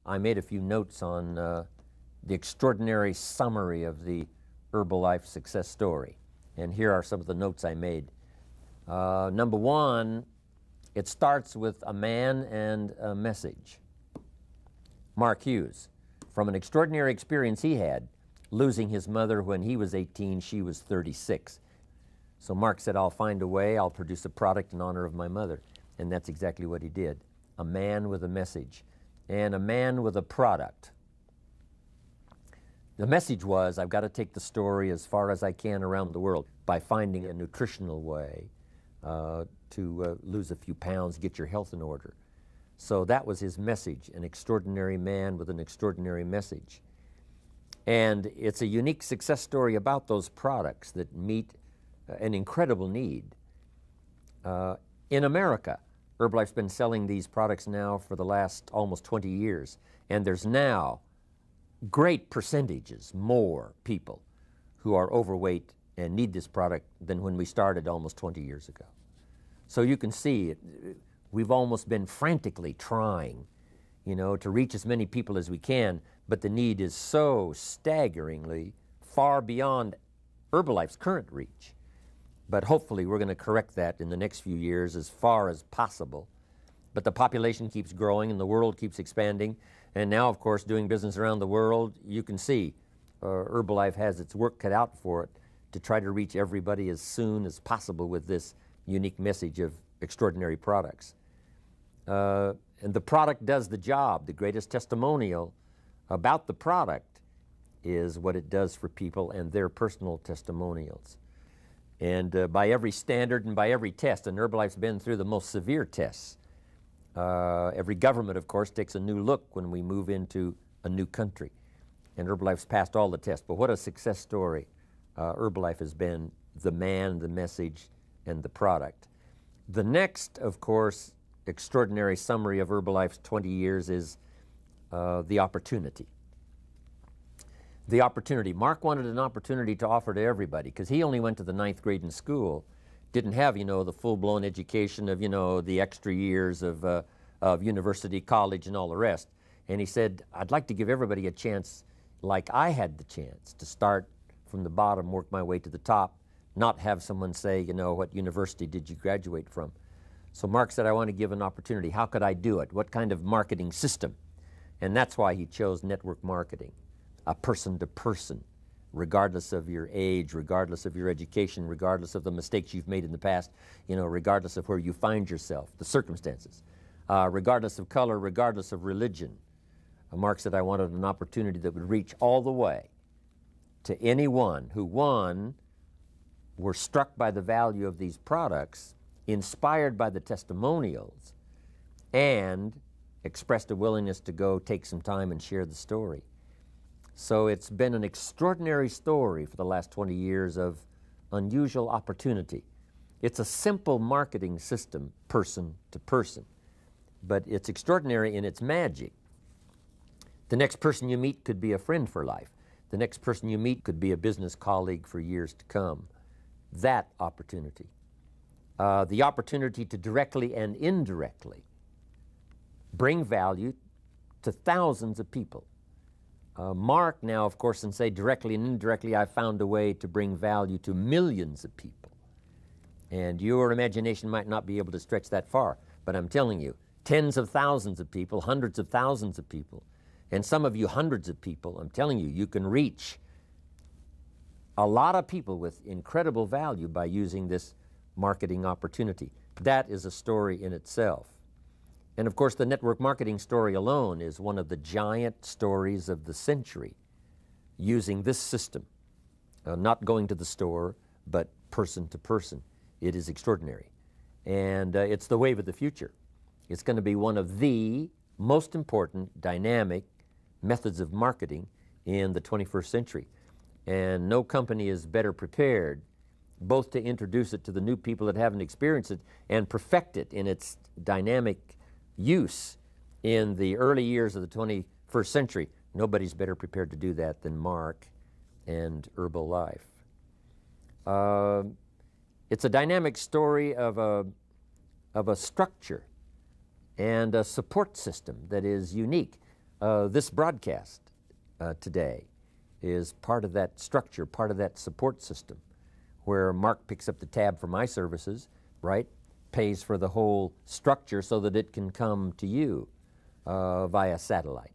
I made a few notes on the extraordinary summary of the Herbalife success story. And here are some of the notes I made. Number one, it starts with a man and a message. Mark Hughes, from an extraordinary experience he had, losing his mother when he was 18, she was 36. So Mark said, I'll find a way, I'll produce a product in honor of my mother. And that's exactly what he did. A man with a message and a man with a product. The message was, I've got to take the story as far as I can around the world by finding a nutritional way to lose a few pounds, get your health in order. So that was his message, an extraordinary man with an extraordinary message. And it's a unique success story about those products that meet an incredible need. In America, Herbalife's been selling these products now for the last almost 20 years, and there's now great percentages more people who are overweight and need this product than when we started almost 20 years ago. So you can see we've almost been frantically trying, to reach as many people as we can, but the need is so staggeringly far beyond Herbalife's current reach. But hopefully we're going to correct that in the next few years as far as possible. But the population keeps growing and the world keeps expanding. And now, of course, doing business around the world, you can see Herbalife has its work cut out for it to try to reach everybody as soon as possible with this unique message of extraordinary products. And the product does the job. The greatest testimonial about the product is what it does for people and their personal testimonials. And by every standard and by every test, and Herbalife's been through the most severe tests. Every government, of course, takes a new look when we move into a new country. And Herbalife's passed all the tests. But what a success story Herbalife has been, the man, the message, and the product. The next, of course, extraordinary summary of Herbalife's 20 years is the opportunity. The opportunity. Mark wanted an opportunity to offer to everybody because he only went to the 9th grade in school, didn't have, the full-blown education of, the extra years of university, college, and all the rest. And he said, I'd like to give everybody a chance like I had the chance to start from the bottom, work my way to the top, not have someone say, what university did you graduate from? So Mark said, I want to give an opportunity. How could I do it? What kind of marketing system? And that's why he chose network marketing. A person-to-person, regardless of your age, regardless of your education, regardless of the mistakes you've made in the past, regardless of where you find yourself, the circumstances, regardless of color, regardless of religion. Mark said, I wanted an opportunity that would reach all the way to anyone who, one, were struck by the value of these products, inspired by the testimonials, and expressed a willingness to go take some time and share the story. So it's been an extraordinary story for the last 20 years of unusual opportunity. It's a simple marketing system, person to person, but it's extraordinary in its magic. The next person you meet could be a friend for life. The next person you meet could be a business colleague for years to come. That opportunity. The opportunity to directly and indirectly bring value to thousands of people. Mark now, of course, can say directly and indirectly, I've found a way to bring value to millions of people. And your imagination might not be able to stretch that far, but I'm telling you, tens of thousands of people, hundreds of thousands of people, and some of you hundreds of people, I'm telling you, you can reach a lot of people with incredible value by using this marketing opportunity. That is a story in itself. And of course, the network marketing story alone is one of the giant stories of the century, using this system, not going to the store, but person to person. It is extraordinary. And it's the wave of the future. It's going to be one of the most important dynamic methods of marketing in the 21st century. And no company is better prepared both to introduce it to the new people that haven't experienced it and perfect it in its dynamic use in the early years of the 21st century. Nobody's better prepared to do that than Mark and Herbalife. It's a dynamic story of a structure and a support system that is unique. This broadcast today is part of that structure, part of that support system, where Mark picks up the tab for my services, right? Pays for the whole structure so that it can come to you via satellite.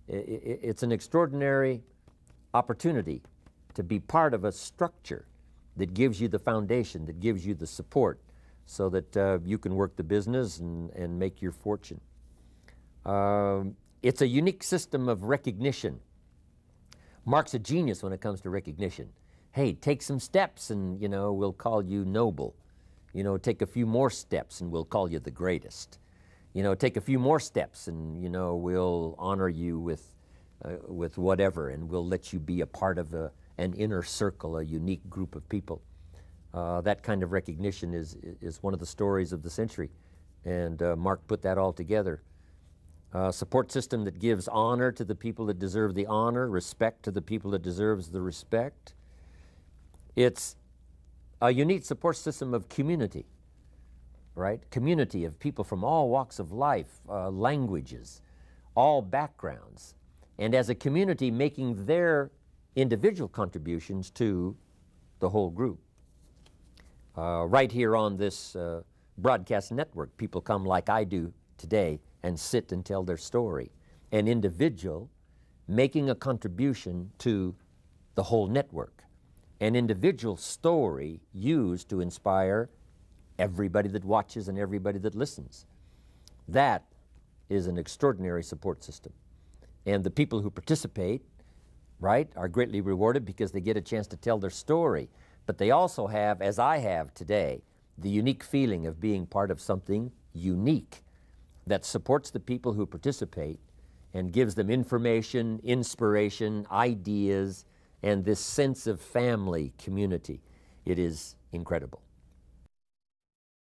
It's an extraordinary opportunity to be part of a structure that gives you the foundation, that gives you the support, so that you can work the business and make your fortune. It's a unique system of recognition. Mark's a genius when it comes to recognition. Hey, take some steps and, you know, we'll call you noble. You know, take a few more steps and we'll call you the greatest. You know, take a few more steps and, you know, we'll honor you with whatever, and we'll let you be a part of an inner circle, a unique group of people. That kind of recognition is one of the stories of the century, and Mark put that all together. Support system that gives honor to the people that deserve the honor, respect to the people that deserves the respect. It's a unique support system of community, right? Community of people from all walks of life, languages, all backgrounds, and as a community making their individual contributions to the whole group. Right here on this broadcast network, people come like I do today and sit and tell their story. An individual making a contribution to the whole network. An individual story used to inspire everybody that watches and everybody that listens. That is an extraordinary support system. And the people who participate, right, are greatly rewarded because they get a chance to tell their story. But they also have, as I have today, the unique feeling of being part of something unique that supports the people who participate and gives them information, inspiration, ideas, and this sense of family, community. It is incredible.